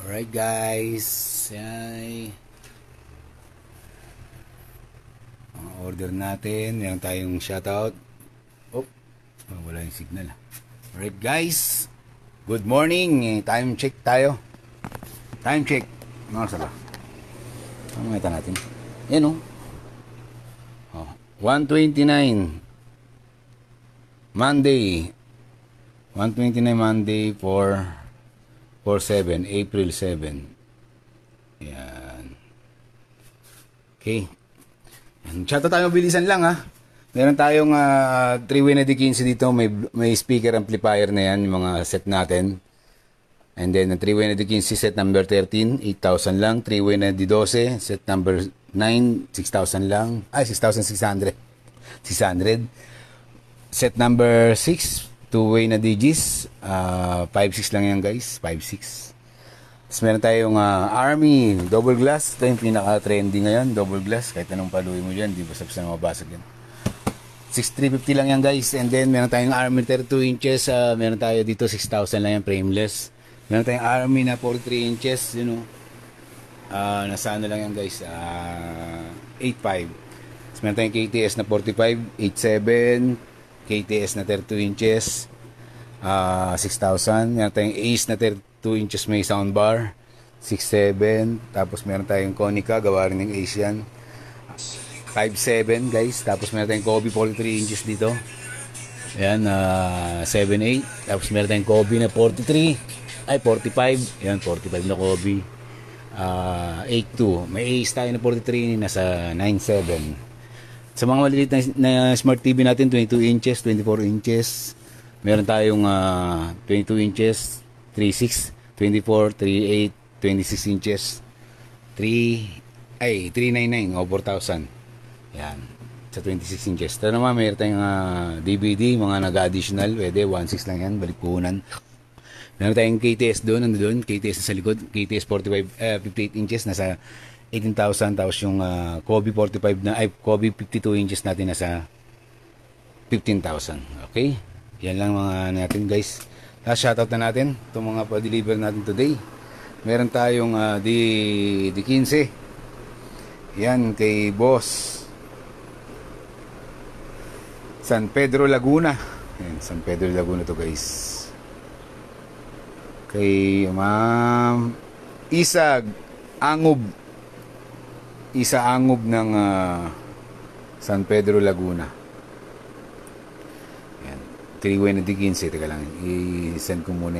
Alright guys, ay ang order natin, meron tayong shoutout. Oh, wala yung signal. Alright guys, good morning. Time check tayo. Time check. Mga saba. Ano nga natin? Yan oh. 1:29 Monday. 1:29 Monday for 4/7, April 7. Yan. Okay. Shoutout tayo, bilisan lang ha. Meron tayong 3-way na D15 dito. May speaker amplifier na yan, yung mga set natin. And then, 3-way na D15 set number 13, 8,000 lang. 3-way na D12, set number 9, 6,000 lang. Ay, 6,600. 600. Set number 6, 2-way na DGs, 5.6 lang yan guys, 5.6. Tapos meron tayong Army double glass. Ito yung pinaka-trendy ngayon, double glass. Kahit anong paluin mo dyan, di ba sabsa na mabasag yan. 6,350 lang yan guys. And then meron tayong Army 32 inches, meron tayo dito 6,000 lang yan, frameless. Meron tayong Army na 43 inches, nasa ano lang yan guys, 8.5. Tapos meron tayong KTS na 45, 8.7. KTS na 32 inches, 6,000. Meron tayong Ace na 32 inches may soundbar, 6.7. Tapos meron tayong Konica, gawa rin ng Ace yan, 5.7 guys. Tapos meron tayong Kobe 43 inches dito. Ayan, 7.8. Tapos meron tayong Kobe na 43, ay 45. Ayan, 45 na Kobe. 8.2. May Ace tayo na 43, nasa 9.7. Sa mga maliliit na smart TV natin, 22 inches, 24 inches. Meron tayong 22 inches, 3.6, 24, 3.8, 26 inches, 399 o 4,000. Yan, sa 26 inches. Ito naman, meron tayong DVD, mga nag-additional, pwede, 1.6 lang yan, balik puhunan. Meron tayong KTS doon, KTS na sa likod, KTS 58 inches, nasa 18,000. Tapos yung Kobe 45 na, ay Kobe 52 inches natin nasa 15,000. Okay? Yan lang mga natin guys. Last shoutout na natin itong mga pa-deliver natin today. Meron tayong D15. Yan kay Boss San Pedro Laguna. Yan, San Pedro Laguna to guys. Kay Ma'am Isag Angob ng San Pedro Laguna. Yan. 3-way na D15. Teka lang, i-send ko muna.